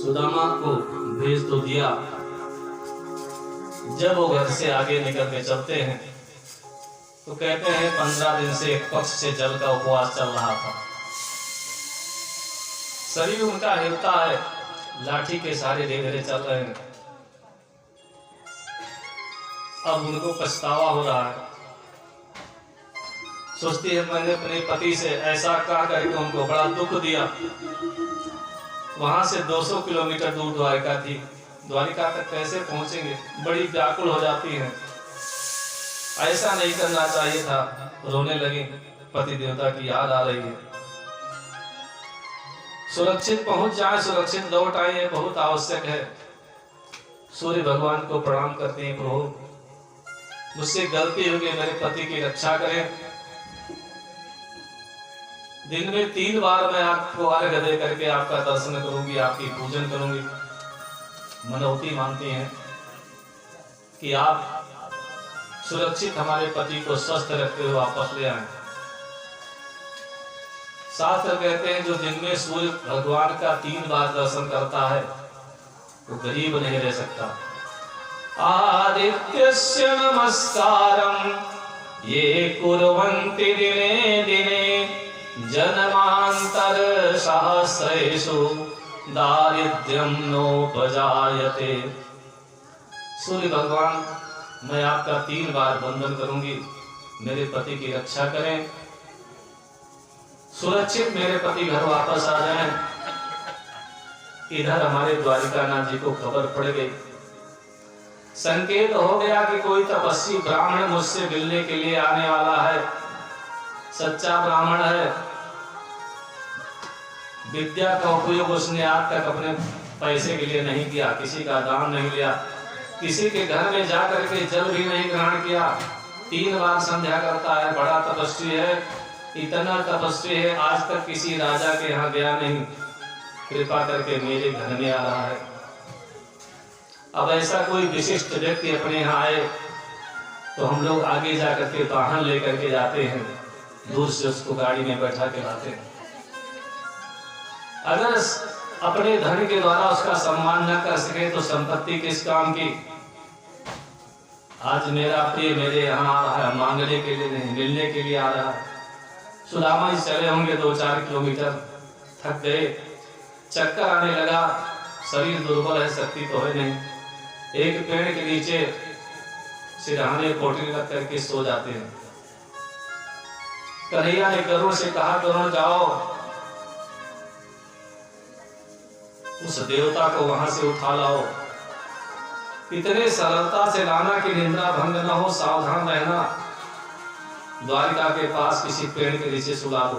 सुदामा को भेज तो दिया। जब वो घर से आगे निकल के चलते हैं तो कहते हैं 15 दिन से एक पक्ष से जल का उपवास चल रहा था। शरीर उनका हिलता है, लाठी के सहारे धीरे धीरे चल रहे हैं। अब उनको पछतावा हो रहा है। सोचती है मैंने अपने पति से ऐसा कहा करके उनको बड़ा दुख दिया। वहां से 200 किलोमीटर दूर द्वारिका थी। द्वारिका तक कैसे पहुंचेंगे, बड़ी व्याकुल हो जाती हैं। ऐसा नहीं करना चाहिए था। रोने लगी, पति देवता की याद आ रही है। सुरक्षित पहुंच जाए, सुरक्षित लौट आए, ये बहुत आवश्यक है। सूर्य भगवान को प्रणाम करते हैं, प्रभु मुझसे गलती हो गई, मेरे पति की रक्षा करें। दिन में 3 बार मैं आपको अर्घ्य दे करके आपका दर्शन करूंगी, आपकी पूजन करूंगी। मनौती मानती हैं कि आप सुरक्षित हमारे पति को स्वस्थ रखते हुए वापस ले आए। शास्त्र कहते हैं जो दिन में सूर्य भगवान का 3 बार दर्शन करता है वो गरीब नहीं रह सकता। आदित्यस्य नमस्कारं ये कुर्वन्ति दिने दिने जन्मांतर सहस्रेषु दारिद्र्यं नोपजायते। सूर्य भगवान मैं आपका 3 बार वंदन करूंगी, मेरे पति की रक्षा करें, सुरक्षित मेरे पति घर वापस आ जाएं। इधर हमारे द्वारिकानाथ जी को खबर पड़ गई। संकेत हो गया कि कोई तपस्वी ब्राह्मण मुझसे मिलने के लिए आने वाला है। सच्चा ब्राह्मण है। विद्या का उपयोग उसने आज तक अपने पैसे के लिए नहीं किया, किसी का दान नहीं लिया, किसी के घर में जाकर के जल भी नहीं ग्रहण किया। 3 बार संध्या करता है, बड़ा तपस्वी है। इतना तपस्वी है, आज तक किसी राजा के यहाँ गया नहीं। कृपा करके मेरे घर में आ रहा है। अब ऐसा कोई विशिष्ट व्यक्ति अपने यहाँ आए तो हम लोग आगे जाकर के वाहन लेकर के जाते हैं, दूर से उसको गाड़ी में बैठा के लाते हैं। अगर अपने धन के द्वारा उसका सम्मान न कर सके तो संपत्ति किस काम की। आज मेरा प्रिय मेरे यहाँ आ रहा है, मांगने के लिए नहीं, मिलने के लिए आ रहा है। सुदामा जी चले होंगे 2-4 किलोमीटर, थक गए, चक्कर आने लगा, शरीर दुर्बल है, शक्ति तो है नहीं। एक पेड़ के नीचे सिरहाने पोटली रख करके सो जाते हैं। कन्हैया ने गरुड़ से कहा, गरुड़ जाओ उस देवता को वहां से उठा लाओ। इतने सरलता से लाना कि निंद्रा भंग न हो, सावधान रहना। द्वारिका के पास किसी पेड़ के नीचे सुला दो।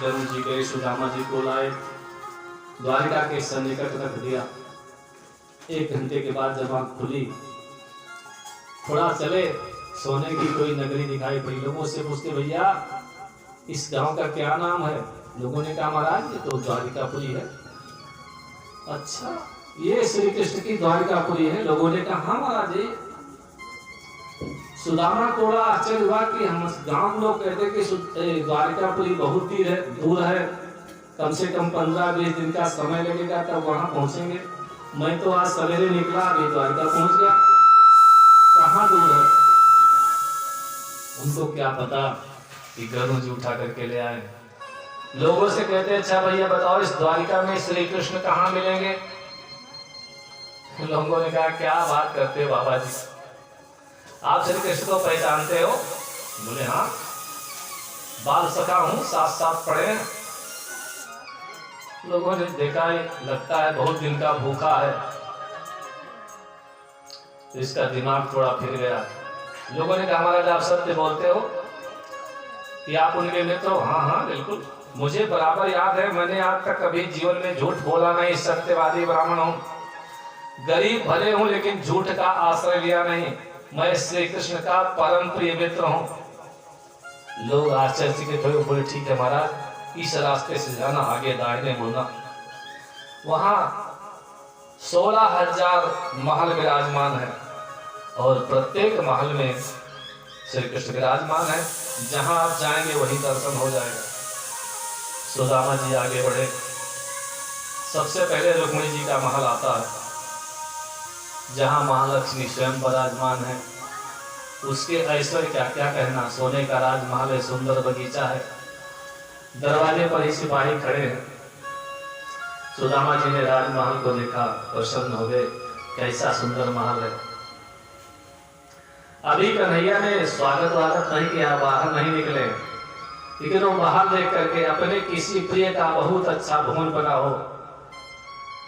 गरुड़ जी गए, सुदामा जी को लाए, द्वारिका के सन्निकट रख दिया। 1 घंटे के बाद जब आंख खुली, थोड़ा चले, सोने की कोई नगरी दिखाई पड़ी। लोगों से पूछते, भैया इस गांव का क्या नाम है? लोगों ने कहा, महाराज ये तो द्वारिकापुरी है। अच्छा, ये श्री कृष्ण की द्वारिकापुरी है? लोगों ने कहा, हाँ महाराज। सुदामा को बड़ा आश्चर्य हुआ कि हम गांव लोग कहते कि द्वारिकापुरी बहुत ही दूर है, कम से कम 15-20 दिन का समय लगेगा तब वहां पहुंचेंगे। मैं तो आज सवेरे निकला, अभी द्वारिका पहुंच गया। कहाँ दूर है? उनको क्या पता कि गरुड़ जी उठा करके ले आए। लोगों से कहते, अच्छा भैया बताओ इस द्वारिका में श्री कृष्ण कहाँ मिलेंगे? लोगों ने कहा, क्या बात करते हो बाबा जी, आप श्री कृष्ण को पहचानते हो? बोले, हाँ बाल सखा हूं, साथ साथ पढ़े। लोगों ने देखा, लगता है बहुत दिन का भूखा है। तो इसका दिमाग थोड़ा फिर गया। लोगों ने कहा, महाराज आप सत्य बोलते हो कि आप उनके मित्र हो? हाँ हाँ बिल्कुल, मुझे बराबर याद है, मैंने आज तक कभी जीवन में झूठ बोला नहीं, सत्यवादी ब्राह्मण हूँ। गरीब भले हूँ लेकिन झूठ का आश्रय लिया नहीं। मैं श्री कृष्ण का परम प्रिय मित्र हूँ। लोग आश्चर्यचकित हुए, बोले ठीक है महाराज, इस रास्ते से जाना, आगे दाहिने मुड़ना। वहां 16,000 महल विराजमान है और प्रत्येक महल में श्री कृष्ण विराजमान है। जहां आप जाएंगे वहीं दर्शन हो जाएगा। सुदामा जी आगे बढ़े, सबसे पहले रुक्मिणी जी का महल आता है, जहाँ महालक्ष्मी स्वयं विराजमान है। उसके ऐश्वर्य क्या क्या कहना, सोने का राजमहल है, सुंदर बगीचा है, दरवाजे पर ही सिपाही खड़े हैं। सुदामा जी ने राजमहल को देखा, प्रसन्न हो गए, कैसा सुंदर महल है। अभी कन्हैया ने स्वागत वागत नहीं किया, बाहर नहीं निकले, लेकिन वो महल देख करके अपने किसी प्रिय का बहुत अच्छा भवन बना हो,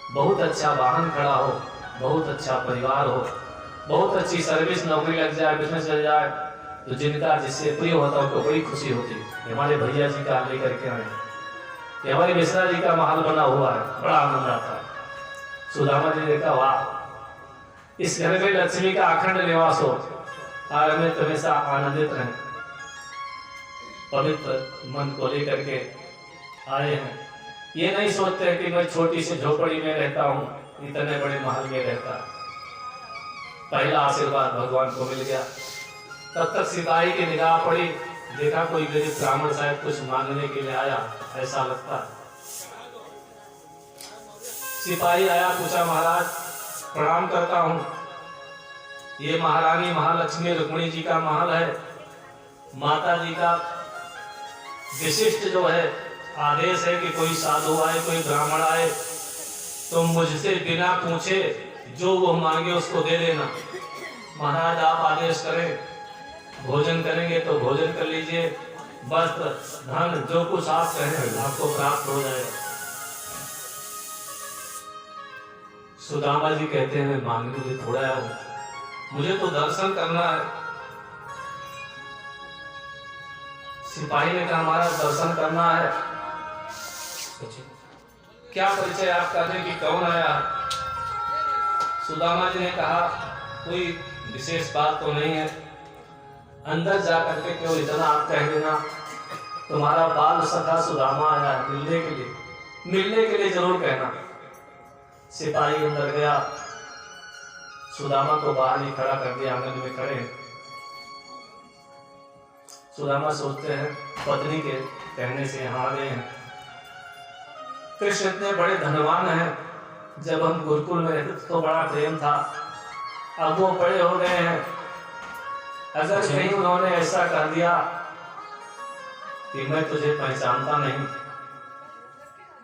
बहुत अच्छा वाहन खड़ा हो, बहुत अच्छा परिवार हो, बहुत अच्छी सर्विस नौकरी लग जाए, बिजनेस लग जाए, तो जिनका जिससे प्रिय होता है उनको बड़ी खुशी होती है। हमारे भैया जी का लेकर के आए, कि हमारे मिश्रा जी का महल बना हुआ है, बड़ा आनंद आता है। सुदामा जी ने कहा, वाह, इस घर में लक्ष्मी का अखंड निवास हो, और हमें हमेशा आनंदित रहें। पवित्र मन को लेकर के आए हैं। ये नहीं सोचते कि मैं छोटी सी झोपड़ी में रहता हूँ, इतने बड़े महल में रहता। पहला आशीर्वाद भगवान को मिल गया। तब तक सिपाही की निगाह पड़ी, देखा कोई गरीब ब्राह्मण शायद कुछ मांगने के लिए आया, ऐसा लगता है। सिपाही आया, पूछा, महाराज प्रणाम करता हूँ, ये महारानी महालक्ष्मी रुक्मिणी जी का महल है। माता जी का विशिष्ट जो है आदेश है कि कोई साधु आए, कोई ब्राह्मण आए, तो मुझसे बिना पूछे जो वो मांगे उसको दे देना। महाराज आप आदेश करें, भोजन करेंगे तो भोजन कर लीजिए, वस्त्र धन जो कुछ आप कहें आपको प्राप्त हो जाएगा। सुदामा जी कहते हैं, मांगने के लिए थोड़ा है, मुझे तो दर्शन करना है। सिपाही ने कहा, हमारा दर्शन करना है। क्या परिचय आपका दें कि कौन आया? सुदामा जी ने कहा, कोई विशेष बात तो नहीं है, अंदर जा करके क्यों इतना आप कह देना, तुम्हारा बाल सखा सुदामा आया है मिलने के लिए, मिलने के लिए जरूर कहना। सिपाही अंदर गया, सुदामा को बाहर ही खड़ा कर दिया, आंगन में खड़े। सुदामा सोचते हैं पत्नी के कहने से यहाँ आ गए हैं। कृष्ण इतने बड़े धनवान हैं, जब हम गुरुकुल में रहते तो बड़ा प्रेम था, अब वो बड़े हो गए हैं, अगर कहीं उन्होंने ऐसा कर दिया कि मैं तुझे पहचानता नहीं,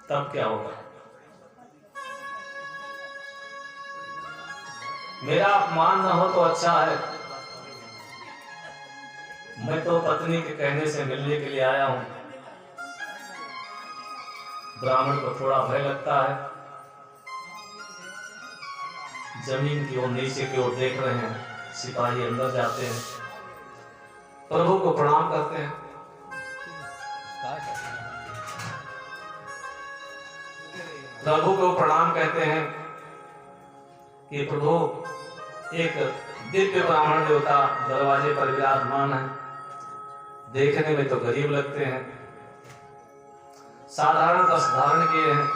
तब क्या होगा? मेरा अपमान न हो तो अच्छा है। मैं तो पत्नी के कहने से मिलने के लिए आया हूं। ब्राह्मण को थोड़ा भय लगता है, जमीन की ओर नीचे की ओर देख रहे हैं। सिपाही अंदर जाते हैं, प्रभु को प्रणाम करते हैं। प्रभु को प्रणाम कहते हैं कि प्रभु, एक दिव्य ब्राह्मण देवता दरवाजे पर विराजमान है, देखने में तो गरीब लगते हैं, साधारण वस्त्र धारण किए हैं,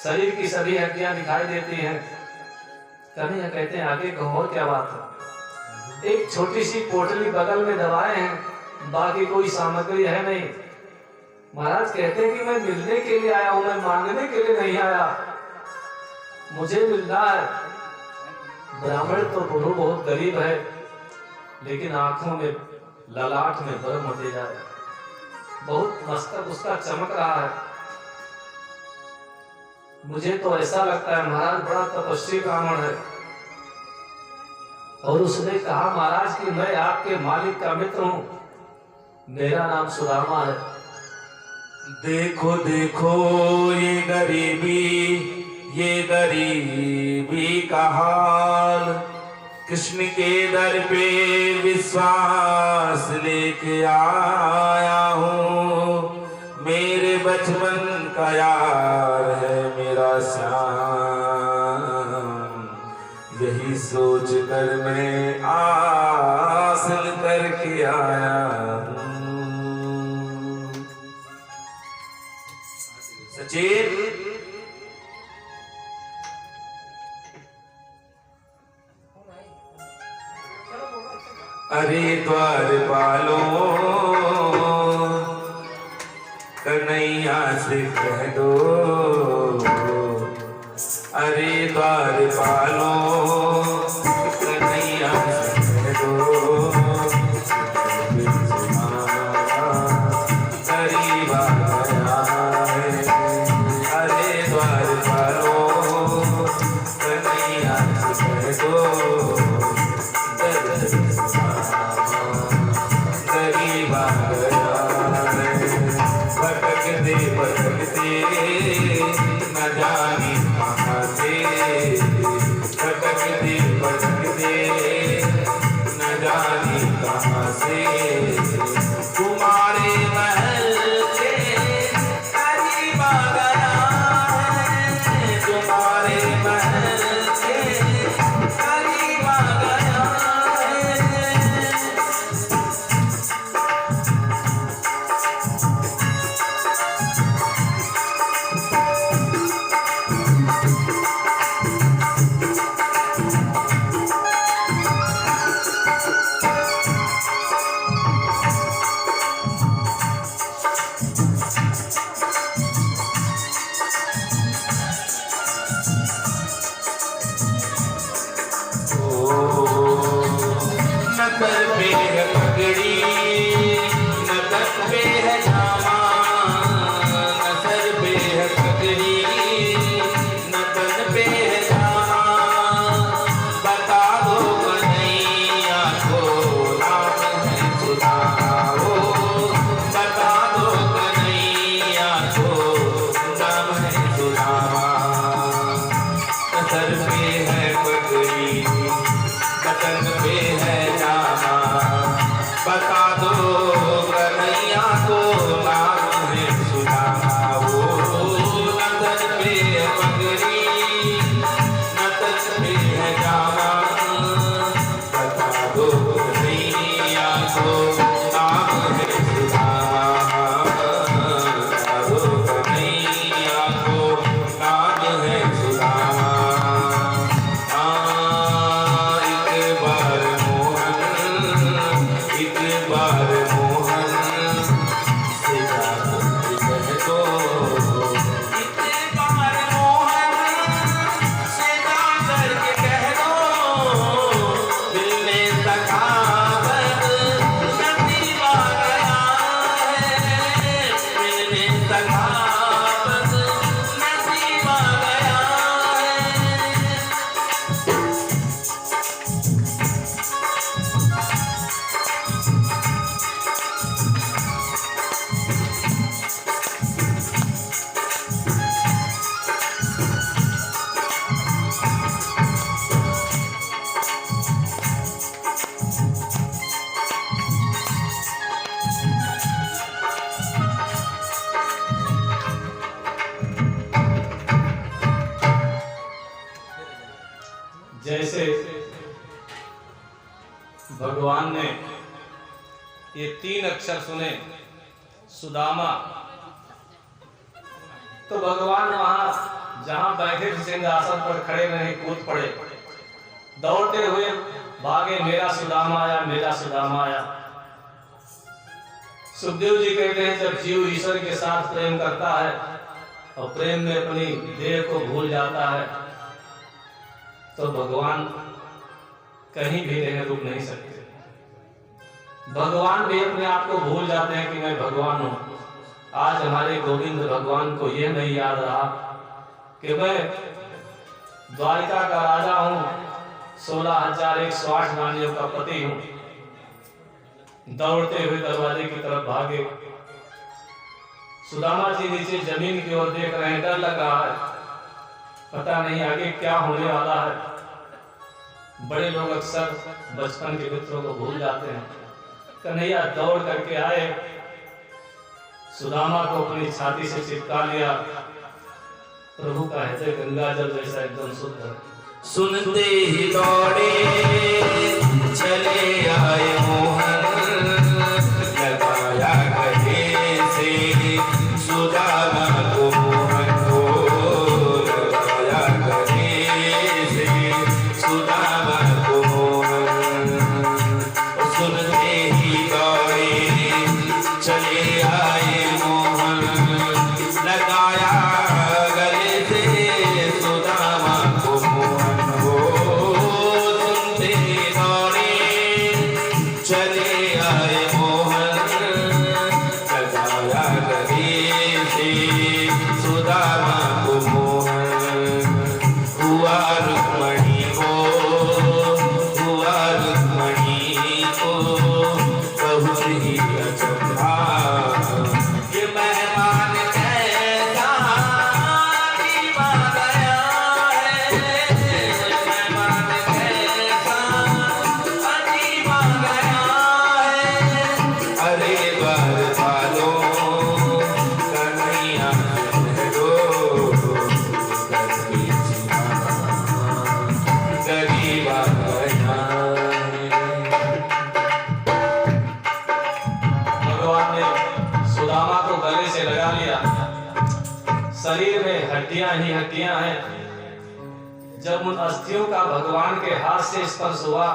शरीर की सभी हड्डियां दिखाई देती हैं। कन्हैया कहते हैं, आगे कहो क्या बात है? एक छोटी सी पोटली बगल में दवाएं हैं, बाकी कोई सामग्री है नहीं। महाराज कहते हैं कि मैं मिलने के लिए आया हूं, मैं मांगने के लिए नहीं आया, मुझे मिलना है। ब्राह्मण तो प्रभु बहुत गरीब है, लेकिन आंखों में ललाट में बर्फ होते जा रहा है, बहुत मस्तक उसका चमक रहा है। मुझे तो ऐसा लगता है महाराज बड़ा तपस्वी ब्राह्मण है। और उसने कहा, महाराज कि मैं आपके मालिक का मित्र हूं, मेरा नाम सुदामा है। देखो देखो ये गरीबी का हाल, कृष्ण के दर पे विश्वास लेके आया हूँ। मेरे बचपन का यार है मेरा श्याम, यही सोच कर मैं आसन करके आया हूँ। सचिन, अरे द्वारपालो कन्हैया से कह दो, अरे द्वारपालो कन्हैया से कह दो, करीब आया है। अरे द्वारपालो कन्हैया से कह दो, करीब आया है। भटकते भटकते न जाने कहाँ से, भटकते भटकते न जाने कहाँ से, तुम्हारे महल के करीब आ गया है, तुम्हारे महल के करीब आ गया है। नगर पे है पगड़ी, नगर पे है जामा, नगर पे है पगड़ी, नगर पे है जामा, बता दो कन्हैया को नाम है सुदामा, बता दो कन्हैया को नाम है सुदामा। नगर पे है पगड़ी, बदन पे है जामा, बता दो कन्हैया को नाम है सुदामा। वो नदन पे है पगड़ी, नदन पे है जामा, बता दो कन्हैया को नाम है सुदामा, बता दो कन्हैया को नाम है सुदामा। जैसे भगवान ने ये 3 अक्षर सुने सुदामा, तो भगवान वहां जहां बैठे थे सिंहासन पर खड़े नहीं, कूद पड़े, दौड़ते हुए भागे, मेरा सुदामा आया, मेरा सुदामा आया। सुखदेव जी कहते हैं जब जीव ईश्वर के साथ प्रेम करता है और प्रेम में अपनी देह को भूल जाता है तो भगवान कहीं भी नहीं रुक नहीं सकते। भगवान भी अपने आप को भूल जाते हैं कि मैं भगवान हूं। आज हमारे गोविंद भगवान को यह नहीं याद रहा कि मैं द्वारिका का राजा हूं, 16,108 रानियों का पति हूं। दौड़ते हुए दरवाजे की तरफ भागे। सुदामा जी नीचे जमीन की ओर देख रहे हैं, डर लग रहा है, पता नहीं आगे क्या होने वाला है। बड़े लोग अक्सर बचपन के मित्रों को भूल जाते हैं। कन्हैया दौड़ करके आए, सुदामा को अपनी छाती से चिपका लिया। प्रभु का हृदय गंगा जल जैसा एकदम शुद्ध है। सुनते ही दौड़े चले आए मोहन, लगाया गले से सुदामा को मोहन को, लगाया गले से सुदामा को मोहन। सुनते ही दौड़े चले आए मोहन, आया गले से सुदामा को मोहन हो सुनते दौड़े चले आए मोहन लगाया गले से सुदामा को मोहन हुआ रुक्मणी को बहुत ही अचंभा ये मेहमान कैसा दीवाना गया है मेहमान कैसा दीवाना गया है अरे बार वालों कन्हैया दो गरीबा गया सुदामा को गले से लगा लिया। शरीर में हड्डियां ही हड्डियां हैं। जब उन अस्थियों का भगवान के हाथ से स्पर्श हुआ,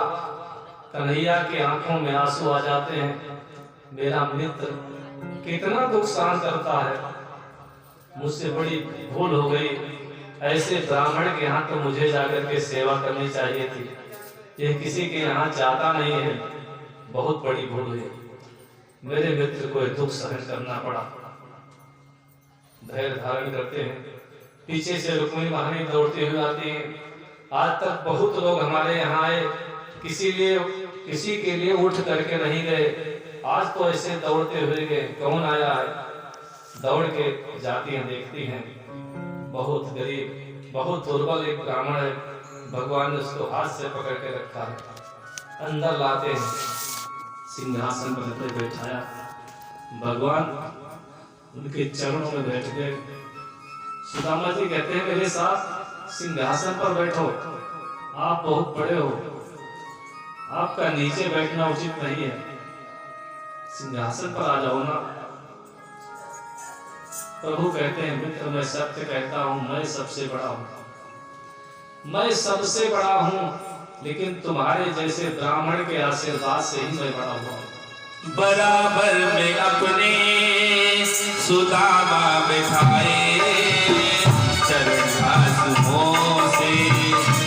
कन्हैया की आंखों में आंसू आ जाते हैं। मेरा मित्र कितना दुख सहन करता है, मुझसे बड़ी भूल हो गई। ऐसे ब्राह्मण के यहाँ तो मुझे जाकर के सेवा करनी चाहिए थी, ये किसी के यहाँ जाता नहीं है। बहुत बड़ी भूल हुई, मेरे मित्र को दुख सहन करना पड़ा। धैर्य धारण करते हैं। पीछे से रुक्मिणी महारानी दौड़ती हुई आती हैं। आज तक बहुत लोग हमारे यहाँ आए, किसी के लिए उठ करके नहीं गए। आज तो ऐसे दौड़ते हुए गए। कौन आया है? दौड़ के जाती हैं, देखती हैं बहुत गरीब, बहुत दुर्बल एक ब्राह्मण है। भगवान ने उसको हाथ से पकड़ के रखा है। अंदर लाते हैं, सिंहासन पर बैठाया। भगवान उनके चरणों में बैठ गए। सुदामा जी कहते हैं मेरे साथ सिंहासन पर बैठो, आप बहुत बड़े हो, आपका नीचे बैठना उचित नहीं है, सिंहासन पर आ जाओ ना। प्रभु कहते हैं मित्र मैं सत्य कहता हूं, मैं सबसे बड़ा हूं, मैं सबसे बड़ा हूं, लेकिन तुम्हारे जैसे ब्राह्मण के आशीर्वाद से ही मैं बड़ा हुआ। बराबर में अपने सुदामा बिठाए चरण आंसुओं से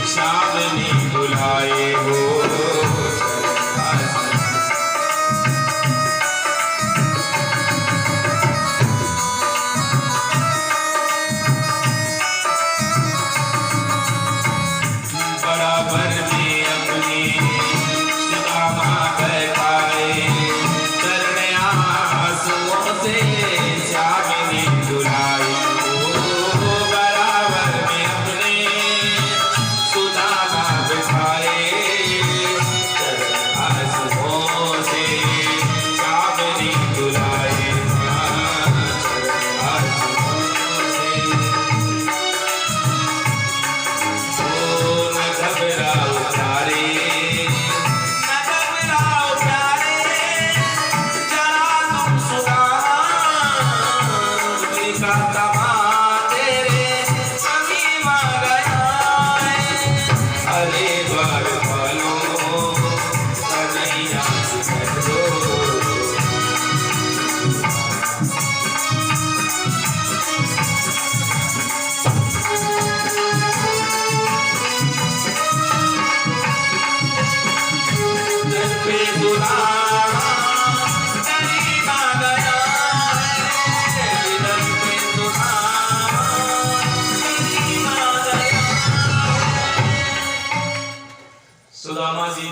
शाम ने बुलाए हो बराबर में अपने सुदामा बैठाए चरण आंसुओं से श्याम ने बुलाए हो बराबर में अपने सुदामा बिठाए चरण आंसुओं से श्याम ने बुलाए चरण आंसुओं से घबराओ प्यारे न घबराओ प्यारे जरा तुम सुदामा का तमा तेरे अभी मां गया है अरे द्वार खोलो कन्हैया से दो सुदामा जी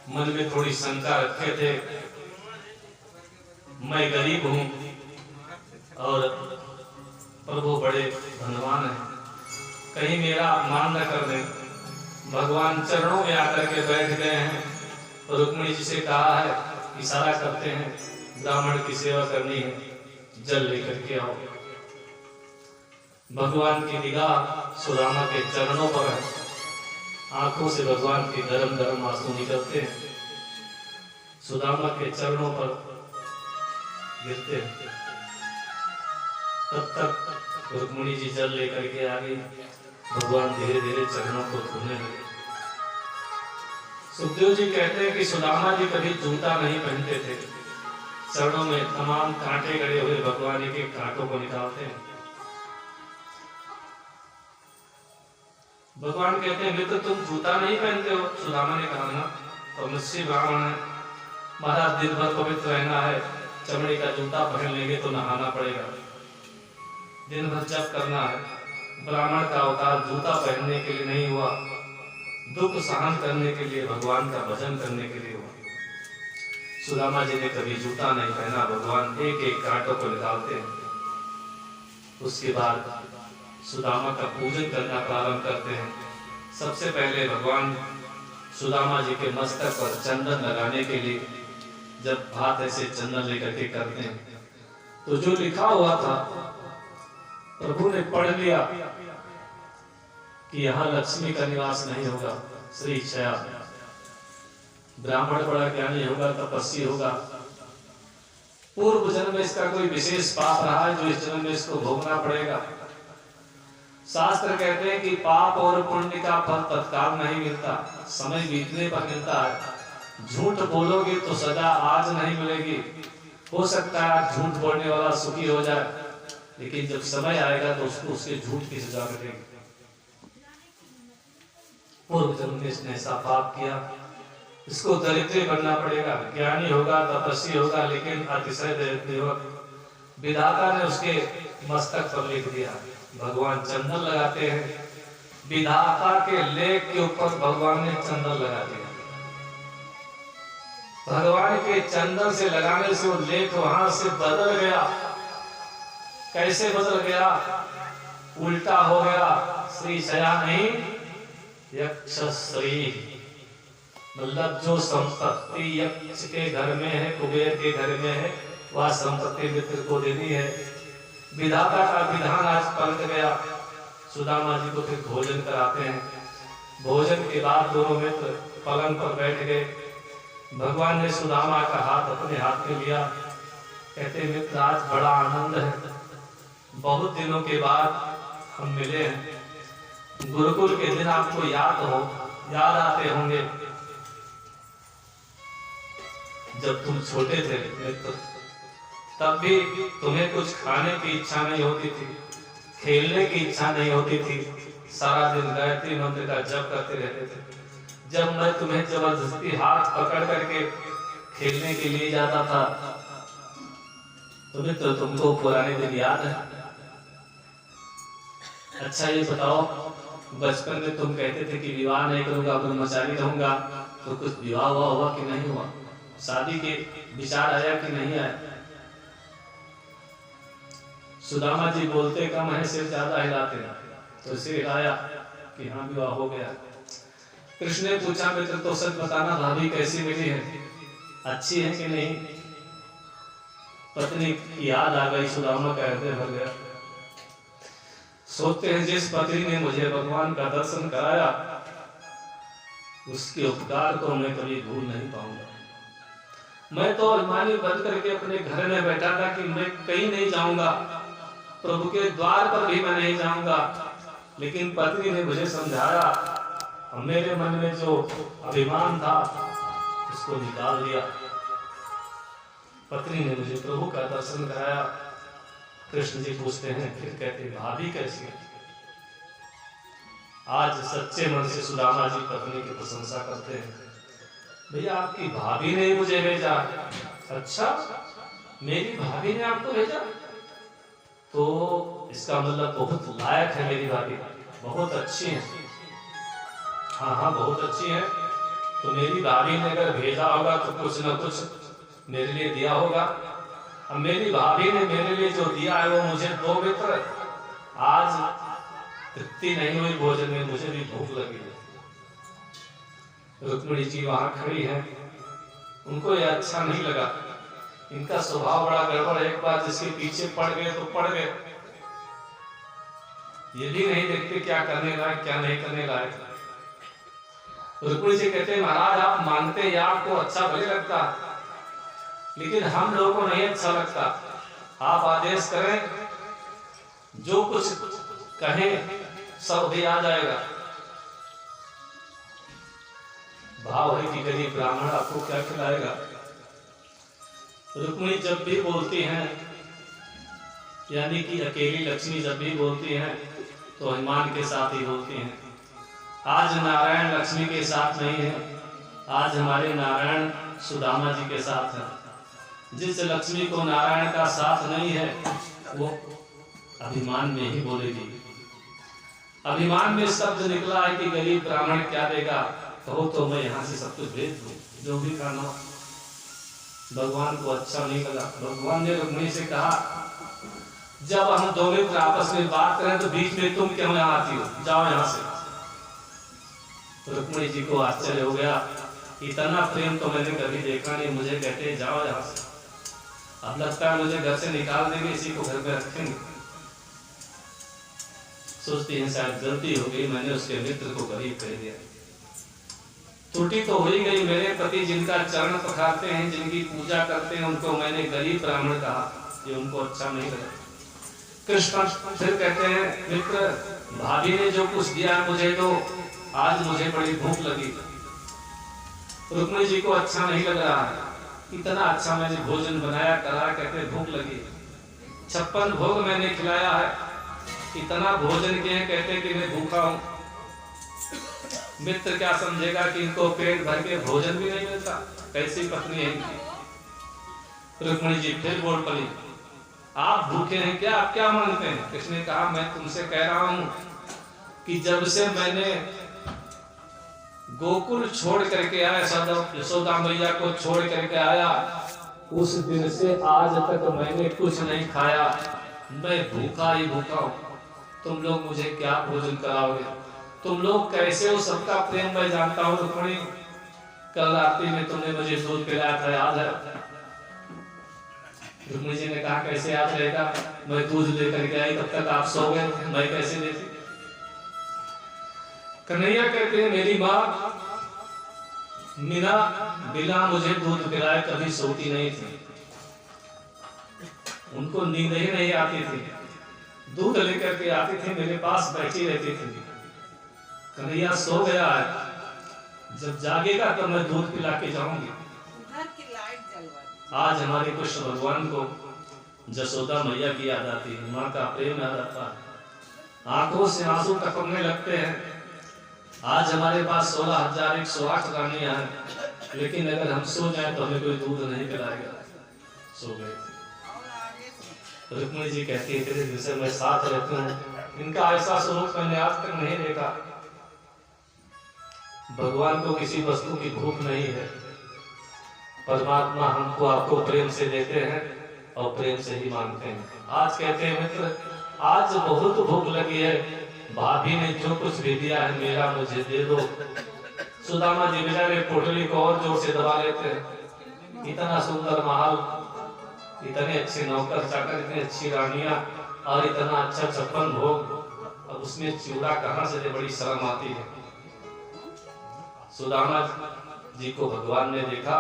मन में थोड़ी शंका रखे थे, मैं गरीब हूं और प्रभु बड़े धनवान हैं, कहीं मेरा अपमान न कर दें। भगवान चरणों में आकर के बैठ गए हैं। रुक्मिणी जी से कहा है, इशारा करते हैं ब्राह्मण की सेवा करनी है, जल लेकर के आओ। भगवान की निगाह सुदामा के चरणों पर है। आंखों से भगवान के गरम गरम आंसू निकलते हैं, सुदामा के चरणों पर गिरते हैं। तब तक रुक्मिणी जी जल लेकर के आ गई। भगवान धीरे धीरे चरणों को धोने लगे। सुखदेव जी कहते हैं कि सुदामा जी कभी जूता नहीं पहनते थे, चरणों में तमाम कांटे गड़े हुए भगवान एक एक कांटों को निकालते हैं। भगवान कहते हैं मित्र तुम जूता नहीं पहनते हो। सुदामा ने कहा ना, तो मुझसे ब्राह्मण है महाराज, दिन भर पवित्र रहना है, चमड़े का जूता पहन लेंगे तो नहाना पड़ेगा, दिन भर जप करना है। ब्राह्मण का अवतार जूता पहनने के लिए नहीं हुआ, दुख सहन करने के लिए, भगवान का भजन करने के लिए हुआ। सुदामा जी ने कभी जूता नहीं पहना। भगवान एक एक कांटों को निकालते हैं। उसके बाद सुदामा का पूजन करना प्रारंभ करते हैं। सबसे पहले भगवान सुदामा जी के मस्तक पर चंदन लगाने के लिए जब हाथ ऐसे चंदन लेकर के करते हैं तो जो लिखा हुआ था प्रभु ने पढ़ लिया कि यहाँ लक्ष्मी का निवास नहीं होगा, श्री क्षया। ब्राह्मण बड़ा ज्ञानी होगा, तपस्वी होगा, पूर्व जन्म में इसका कोई विशेष पाप रहा है जो इस जन्म में इसको भोगना पड़ेगा। शास्त्र कहते हैं कि पाप और पुण्य का फल तत्काल नहीं मिलता, समय बीतने पर मिलता है। झूठ बोलोगे तो सजा आज नहीं मिलेगी। हो सकता है आज झूठ बोलने वाला सुखी हो जाए, लेकिन जब समय आएगा तो उसको उसके झूठ की सजा मिलेगी। पूर्व जन्म में इसने ऐसा पाप किया, इसको दरिद्र बनना पड़ेगा। ज्ञानी होगा, तपस्वी होगा, लेकिन अतिशय दरिद्र। विधाता ने उसके मस्तक पर लिख दिया। भगवान चंदन लगाते हैं, विधाता के लेख के ऊपर भगवान ने चंदन लगा दिया। भगवान के चंदन से लगाने से वो लेख वहां से बदल गया। कैसे बदल गया? उल्टा हो गया। श्री क्षया नहीं, यक्षश्री। मतलब जो संपत्ति यक्ष के घर में है, कुबेर के घर में है, वह संपत्ति मित्र को देनी है। विधाता का विधान आज पलट गया। सुदामा जी को फिर भोजन कराते हैं। भोजन के बाद दोनों मित्र पलंग पर बैठ गए। भगवान ने सुदामा का हाथ अपने हाथ में लिया। कहते मित्र आज बड़ा आनंद है, बहुत दिनों के बाद हम मिले हैं। गुरुकुल के दिन आपको याद आते होंगे जब तुम छोटे थे मित्र, तब भी तुम्हें कुछ खाने की इच्छा नहीं होती थी, खेलने की इच्छा नहीं होती थी, सारा दिन गायत्री मंत्र का जप करते रहते थे। जब मैं तुम्हें जबरदस्ती हाथ पकड़ करके खेलने के लिए जाता था तो मित्र तुमको पुराने दिन याद है? अच्छा ये बताओ, बचपन में तुम कहते थे कि विवाह नहीं करूंगा, ब्रह्मचारी रहूंगा, तो कुछ विवाह हुआ कि नहीं हुआ? शादी के विचार आया कि नहीं आया? सुदामा जी बोलते कम है, सिर ज्यादा हिलाते हैं, तो सिर हिलाया कि हाँ विवाह हो गया। कृष्ण ने पूछा मित्र तो सच बताना, भाभी कैसी मिली है, अच्छी है कि नहीं? पत्नी की याद आ गई, सुदामा का हृदय भर गया। सोचते हैं जिस पत्नी ने मुझे भगवान का दर्शन कराया उसके उपकार को मैं कभी भूल नहीं पाऊंगा। मैं तो अभिमानी बन करके अपने घर में बैठा था कि मैं कहीं नहीं जाऊंगा, प्रभु के द्वार पर भी मैं नहीं जाऊंगा, लेकिन पत्नी ने मुझे समझाया, मेरे मन में जो अभिमान था उसको निकाल दिया। पत्नी ने मुझे प्रभु का दर्शन कराया। कृष्ण जी पूछते हैं फिर कहते भाभी कैसी है? आज सच्चे मन से सुदामा जी पत्नी की प्रशंसा करते हैं। भैया आपकी भाभी ने मुझे भेजा। अच्छा, मेरी भाभी ने आपको भेजा? तो इसका मतलब बहुत लायक है मेरी भाभी, बहुत अच्छी है। हाँ बहुत अच्छी है। तो मेरी भाभी ने अगर भेजा होगा तो कुछ न कुछ मेरे लिए दिया होगा। अब मेरी भाभी ने मेरे लिए जो दिया है वो मुझे दो मित्र। आज तृप्ति नहीं हुई भोजन में, मुझे भी भूख लगी है। रुक्मिणी जी वहां खड़ी हैं, उनको यह अच्छा नहीं लगा। इनका स्वभाव बड़ा गड़बड़ है, एक बार जिसके पीछे पड़ गए तो पड़ गए, ये भी नहीं देखते क्या करने लायक क्या नहीं करने लायक। रुक्मिणी जी कहते हैं महाराज आप मानते हैं आपको अच्छा भले लगता, लेकिन हम लोगों को नहीं अच्छा लगता। आप आदेश करें, जो कुछ कहें सब भी आ जाएगा। भाव है कि गरीब ब्राह्मण आपको क्या खिलाएगा? रुक्मिणी जब भी बोलती हैं, यानी कि अकेली लक्ष्मी जब भी बोलती हैं तो हनुमान के साथ ही बोलती हैं। आज नारायण लक्ष्मी के साथ नहीं है, आज हमारे नारायण सुदामा जी के साथ है। जिस लक्ष्मी को नारायण का साथ नहीं है वो अभिमान में ही बोलेगी। अभिमान में शब्द निकला है कि गरीब ब्राह्मण क्या देगा, कहो तो मैं यहाँ से सब कुछ भेज दूं, जो भी खाना। भगवान को अच्छा नहीं लगा। भगवान ने रुक्मिणी से कहा, जब हम दोनों आपस में बात करें तो बीच में तुम क्यों यहाँ आती हो, जाओ यहाँ से। रुक्मिणी जी को आश्चर्य हो गया, इतना प्रेम तो मैंने कभी देखा नहीं, मुझे कहते जाओ यहाँ से। अब लगता है मुझे घर से निकाल देंगे, इसी को घर में रखेंगे। सोचती हैं शायद गलती हो गई, मैंने उसके मित्र को गरीब कह दिया। त्रुटि तो हो ही गई, मेरे पति जिनका चरण पखारते हैं, जिनकी पूजा करते हैं, उनको मैंने गरीब ब्राह्मण कहा, ये उनको अच्छा नहीं लगा। कृष्ण फिर कहते हैं, मित्र भाभी ने जो कुछ दिया मुझे तो आज मुझे बड़ी भूख लगी। रुक्मिणी जी को अच्छा नहीं लग रहा है, इतना अच्छा मैंने भोजन बनाया करा, कहते भूख लगी। 56 भोग मैंने खिलाया है, इतना भोजन किए, कहते कि मैं भूखा हूं। मित्र क्या समझेगा कि इनको पेट भर के भोजन भी नहीं मिलता, कैसी पत्नी है इनकी। रुक्मिणी जी फिर बोल पड़ी, आप भूखे हैं क्या, आप क्या मांगते हैं? कृष्ण ने कहा, मैं तुमसे कह रहा हूं कि जब से मैंने गोकुल छोड़ करके आया, यशोदा मैया को छोड़ करके आया, उस दिन से आज तक मैंने कुछ नहीं खाया, मैं भूखा ही भूखा हूं। तुम लोग मुझे क्या भोजन कराओगे? तुम लोग कैसे हो? सबका प्रेम मैं जानता हूं। रुक्मिणी, कल रात्रि में तुमने मुझे दूध पिलाया था, याद है? रुक्मिणी जी ने कहा, कैसे याद रहेगा, मैं दूध लेकर के आई, तब तक आप सो गए, मैं कैसे देती? कन्हैया कहते हैं, मेरी माँ मीना बिना मुझे दूध पिलाए कभी सोती नहीं थी, उनको नींद ही नहीं आती थी, दूध लेकर के आती थी, मेरे पास बैठी रहती थी। कन्हैया सो गया है, जब जागेगा तो मैं दूध पिला के जाऊंगी। आज हमारे कृष्ण भगवान को यशोदा मैया की याद आती है, माँ का प्रेम याद आता है, आंखों से आंसू टपकने लगते हैं। आज हमारे पास 16,108 रानियां हैं, लेकिन अगर हम सो जाएं तो हमें कोई दूध नहीं पिलाएगा। सो गए। रुक्मिणी जी कहती है, तेरे दिन से मैं साथ रहती हूँ, इनका ऐसा स्वरूप मैंने आज तक नहीं देखा। भगवान को किसी वस्तु की भूख नहीं है, परमात्मा हमको आपको प्रेम से देते हैं और प्रेम से ही मांगते हैं। आज कहते हैं, मित्र आज बहुत भूख लगी है, भाभी ने जो कुछ भी दिया है मेरा मुझे दे दो। सुदामा जी बेचारे पोटली को और जोर से दबा लेते हैं। इतना सुंदर महल, इतने अच्छे नौकर चाकर, इतनी अच्छी रानियां और इतना अच्छा 56 भोग, अब उसमें चिवड़ा कहां से दे, बड़ी शर्म आती है। सुदामा जी को भगवान ने देखा,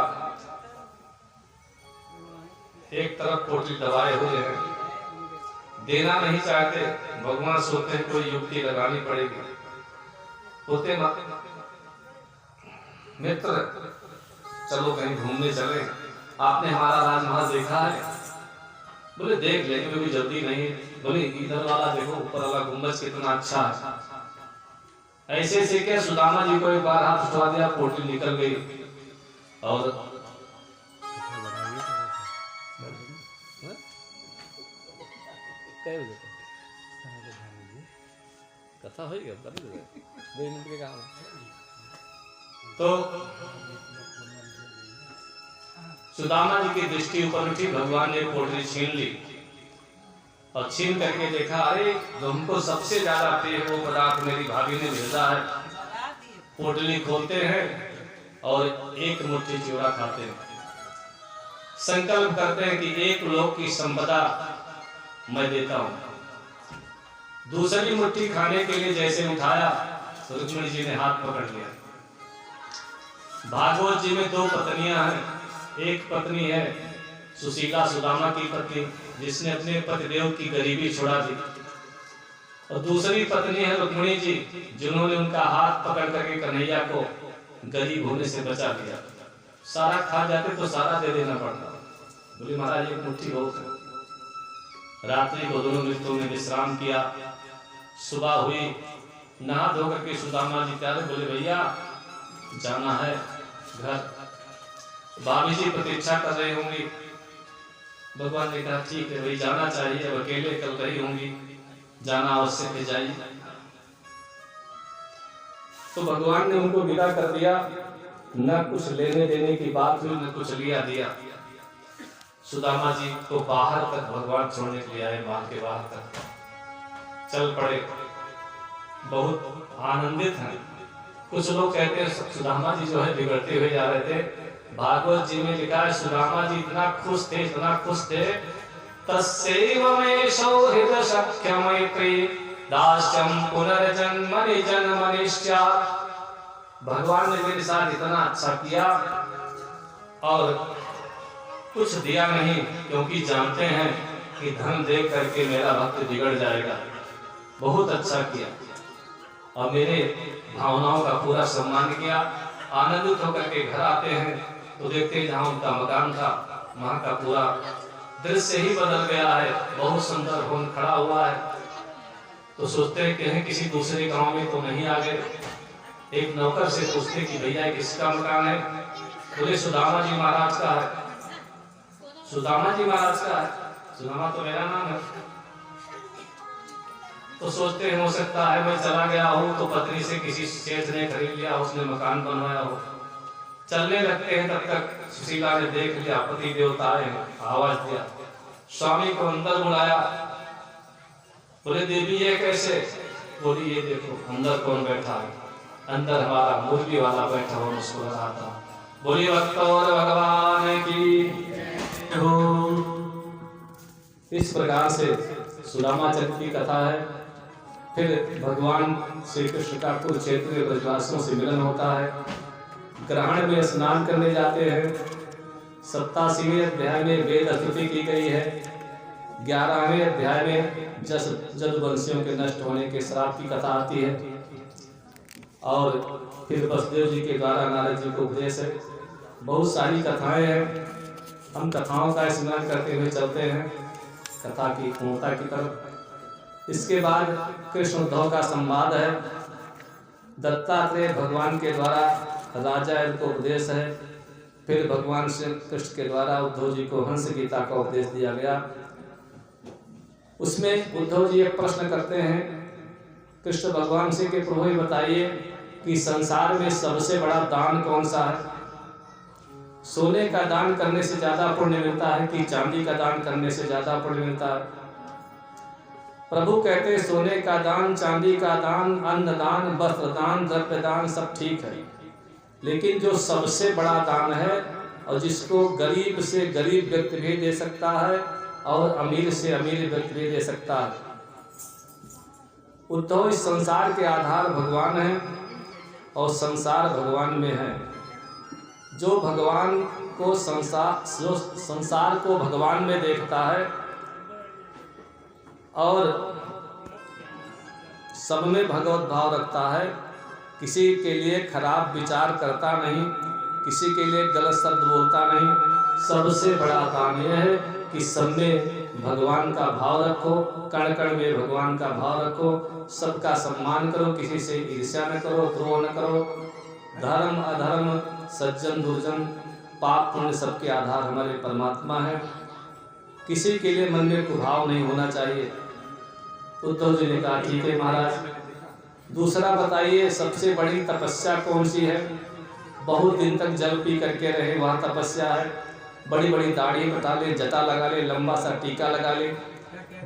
एक तरफ पोटली दबाए हुए हैं, देना नहीं चाहते। भगवान सोचते हैं कोई युक्ति लगानी पड़ेगी। होते ना मित्र, चलो कहीं घूमने चले, आपने हमारा राजमहल देखा है? बोले देख लेंगे, कोई जल्दी नहीं। बोले इधर वाला देखो, ऊपर वाला गुंबज कितना अच्छा है। ऐसे से क्या सुदामा जी को एक बार हाथ उठा दिया, पोटली निकल गई और कथा हो गया, 2 मिनट के काम। तो सुदामा जी की दृष्टि ऊपर उठी, भगवान ने पोटली छीन ली और छीन करके देखा, अरे हमको सबसे ज्यादा प्रिय वो पदार्थ मेरी भाभी ने भेजा है। पोटली खोलते हैं और एक मुट्ठी चिवड़ा खाते हैं, संकल्प करते हैं कि एक लोक की संपदा मैं देता हूं। दूसरी मुट्ठी खाने के लिए जैसे उठाया तो रुक्मिणी जी ने हाथ पकड़ लिया। भागवत जी में 2 पत्नियां हैं, एक पत्नी है सुशीला, सुदामा की पत्नी, जिसने अपने पतिदेव की गरीबी छुड़ा दी, और दूसरी पत्नी है रुक्मिणी जी, जिन्होंने उनका हाथ पकड़ करके कन्हैया को गरीब होने से बचा लिया। सारा खा जाते तो सारा दे देना पड़ता, बोले महाराज एक मुट्ठी बहुत है। रात्रि को दोनों मित्रों ने विश्राम किया। सुबह हुई, नहा धो करके सुदामा जी तैयार, बोले भैया जाना है घर, भाभी जी प्रतीक्षा कर रही होंगी। भगवान ने कहा ठीक है भाई जाना चाहिए, अब अकेले कल रही होंगी, जाना अवश्य है, जाइए। तो भगवान ने उनको विदा कर दिया। न कुछ लेने देने की बात हुई, न कुछ लिया दिया। सुदामा जी को बाहर तक भगवान छोड़ने के लिए आए, महल के बाहर तक चल पड़े। बहुत आनंदित हैं। कुछ लोग कहते हैं सुदामा जी जो है बिगड़ते हुए जा रहे थे। भागवत जी में लिखा है सुदामा जी इतना खुश थे, इतना खुश थे, तस्यैव मे सौहृद सख्य मैत्री दास्यम पुनर्जन्मनि जन्मनिश्चात्। भगवान ने मेरे साथ इतना अच्छा किया और कुछ दिया नहीं, क्योंकि जानते हैं कि धन दे करके मेरा भक्त बिगड़ जाएगा। बहुत अच्छा किया और मेरे भावनाओं का पूरा सम्मान किया। आनंदित होकर के घर आते हैं तो देखते हैं जहाँ उनका मकान था वहाँ का पूरा दृश्य ही बदल गया है। बहुत सुंदर भवन खड़ा हुआ है। तो सोचते हैं कि किसी दूसरे गांव में तो नहीं आ गए। एक नौकर से पूछते कि भैया किसका मकान है? बोले सुदामा जी महाराज का है। सुदामा जी महाराज का है? सुदामा तो मेरा नाम है। तो सोचते हैं हो सकता है मैं चला गया हूँ तो पत्नी से किसी सेठ ने खरीद लिया, उसने मकान बनवाया हो। चलने लगते हैं तब तक सुशीला ने देख लिया, पति देवता आए, आवाज दिया, स्वामी को अंदर बुलाया। बोले देवी ये कैसे? बोली ये देखो अंदर कौन बैठा है। अंदर हमारा मुरली वाला बैठा हुआ मुस्कुरा था। बोली भक्तों भगवान की हो। इस प्रकार से सुदामा चरित्र की कथा है। फिर भगवान श्री कृष्ण का कुरुक्षेत्र में ब्रजवासियों से मिलन होता है। ग्रहण में स्नान करने जाते हैं। 87वें अध्याय में वेद स्तुति की गई है। 11वें अध्याय में जदुवंशियों के नष्ट होने के श्राप की कथा आती है। और फिर वसुदेव जी के द्वारा नारद जी को उपदेश है। बहुत सारी कथाएं हैं। हम कथाओं का स्मरण करते हुए चलते हैं कथा की पूर्णता की तरफ। इसके बाद कृष्ण उद्धव का संवाद है। दत्तात्रेय भगवान के द्वारा राजा को उपदेश है। फिर भगवान श्री कृष्ण के द्वारा उद्धव जी को हंस गीता का उपदेश दिया गया। उसमें उद्धव जी एक प्रश्न करते हैं कृष्ण भगवान से कि प्रभु बताइए कि संसार में सबसे बड़ा दान कौन सा है? सोने का दान करने से ज्यादा पुण्य मिलता है कि चांदी का दान करने से ज्यादा पुण्य मिलता है? प्रभु कहते हैं सोने का दान, चांदी का दान, अन्न दान, वस्त्र दान, द्रव्य दान सब ठीक है, लेकिन जो सबसे बड़ा दान है और जिसको गरीब से गरीब व्यक्ति भी दे सकता है और अमीर से अमीर व्यक्ति भी दे सकता है। उद्धव इस संसार के आधार भगवान है और संसार भगवान में है। जो भगवान को संसार को भगवान में देखता है और सब में भगवत भाव रखता है, किसी के लिए खराब विचार करता नहीं, किसी के लिए गलत शब्द बोलता नहीं, सबसे बड़ा काम यह है कि सब में भगवान का भाव रखो, कण कण में भगवान का भाव रखो, सबका सम्मान करो, किसी से ईर्ष्या न करो, द्रोह न करो। धर्म अधर्म, सज्जन दुर्जन, पाप पुण्य सबके आधार हमारे परमात्मा है। किसी के लिए मन में कुभाव नहीं होना चाहिए। उद्धव जी ने कहा ठीक है महाराज। दूसरा बताइए सबसे बड़ी तपस्या कौन सी है? बहुत दिन तक जल पी करके रहे, वहाँ तपस्या है। बड़ी बड़ी दाढ़ी बता ले, जटा लगा ले, लंबा सा टीका लगा ले,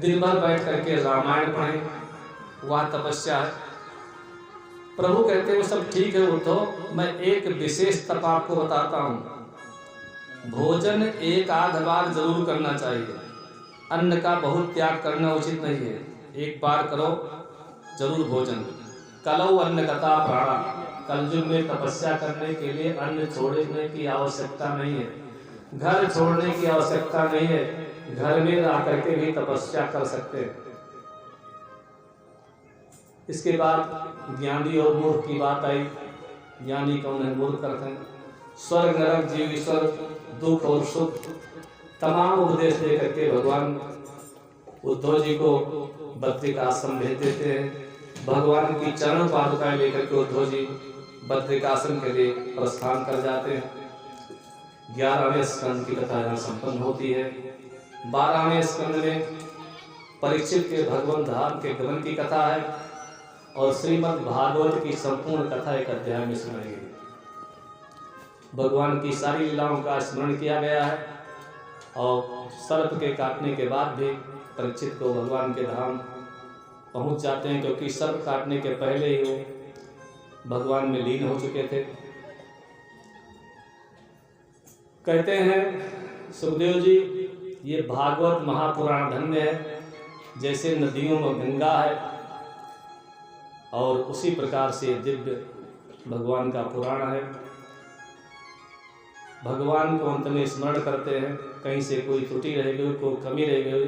दिन भर बैठ करके रामायण पढ़े, वह तपस्या है। प्रभु कहते हैं सब ठीक है उद्धव, मैं एक विशेष तप आपको बताता हूँ। भोजन एक आध बार जरूर करना चाहिए। अन्न का बहुत त्याग करना उचित नहीं है। एक बार करो जरूर भोजन। कलौ अन्न गता प्राणा। कलयुग में तपस्या करने के लिए अन्न छोड़ने की आवश्यकता नहीं है, घर छोड़ने की आवश्यकता नहीं है, घर में रह करके भी तपस्या कर सकते हैं। इसके बाद ज्ञानी और मूर्ख की बात आई। ज्ञानी कौन है, मूर्ख करते हैं। स्वर्ग नरक जीव ईश्वर, दुख और सुख तमाम उपदेश दे करके भगवान उद्धव जी को बद्रिक आश्रम भेज देते हैं। भगवान की चरण पादुकाएं लेकर के उद्धव जी बद्रिक आश्रम के लिए प्रस्थान कर जाते हैं। 11वें स्कंद की कथा यहाँ संपन्न होती है। 12वें स्कंद में परीक्षित के भगवान धाम के गमन की कथा है और श्रीमद् भागवत की संपूर्ण कथा एक अध्याय में सुनाई गई। भगवान की सारी लीलाओं का स्मरण किया गया है और सर्प के काटने के बाद भी परीक्षित को भगवान के धाम पहुंच जाते हैं, क्योंकि सर्प काटने के पहले ही वो भगवान में लीन हो चुके थे। कहते हैं सुखदेव जी, ये भागवत महापुराण धन्य है, जैसे नदियों में गंगा है और उसी प्रकार से दिव्य भगवान का पुराण है। भगवान को अंत में स्मरण करते हैं, कहीं से कोई त्रुटि रह गई, कोई कमी रह गई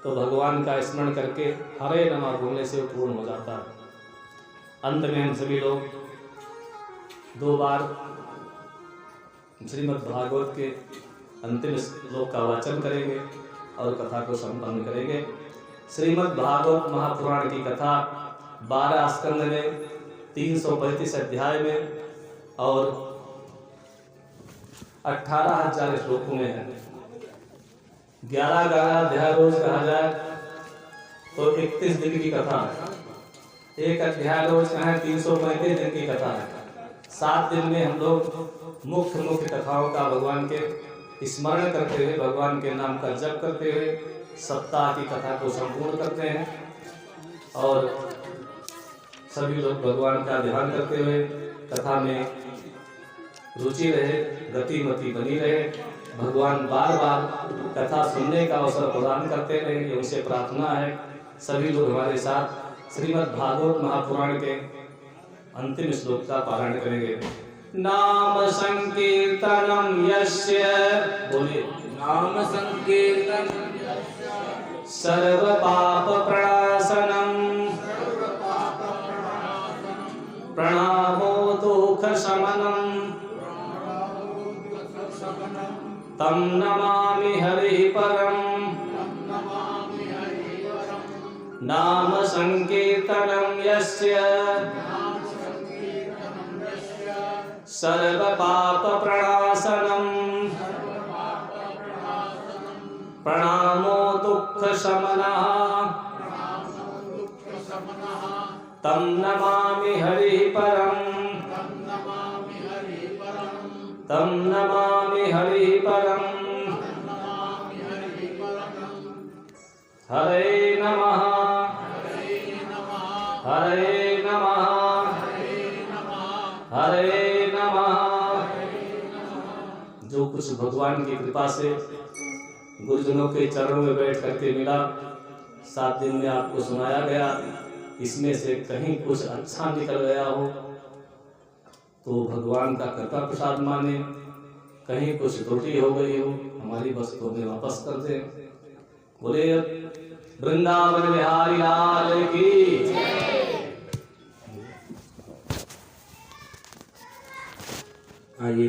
तो भगवान का स्मरण करके हरे नमः बोलने से वो पूर्ण हो जाता है। अंत में हम सभी लोग 2 बार श्रीमद् भागवत के अंतिम श्लोक का वाचन करेंगे और कथा को संपन्न करेंगे। श्रीमद् भागवत महापुराण की कथा 12 स्कंद में 335 अध्याय में और 18,000 श्लोकों में है। 11 अध्याय रोज कहा जाए तो 31 दिन की कथा है। एक अध्याय रोज का है 335 दिन की कथा है। 7 दिन में हम लोग मुख्य कथाओं का भगवान के स्मरण करते हुए, भगवान के नाम का जप करते हुए सप्ताह की कथा को संपूर्ण करते हैं और सभी लोग भगवान का ध्यान करते हुए कथा में रुचि रहे, गतिमति बनी रहे। भगवान बार बार कथा सुनने का अवसर प्रदान करते रहे, ये उनसे प्रार्थना है। सभी लोग हमारे साथ श्रीमद् भागवत महापुराण के अंतिम श्लोक का पारायण करेंगे। नाम संकीर्तनम यस्य, बोलिए, नाम संकीर्तन सर्व पाप प्रणाशनम, प्रणामो दुख शमनम, तम नमामि हरि परम। नाम संकीर्तनम यस्य सर्व पाप प्रणाशनम, प्रणामो दुख शमनः, तम नमामि हरि परम। तम नमामि हरि परम। हरे नमः, हरे नमः, हरे नमः। जो कुछ भगवान की कृपा से गुरुजनों के चरणों में बैठ करके मिला, 7 दिन में आपको सुनाया गया, इसमें से कहीं कुछ अच्छा निकल गया हो तो भगवान का कृपा प्रसाद माने, कहीं कुछ त्रुटि हो गई हो हमारी वस्तु में वापस कर दे। बोले वृंदावन बिहारी लाल की। आइए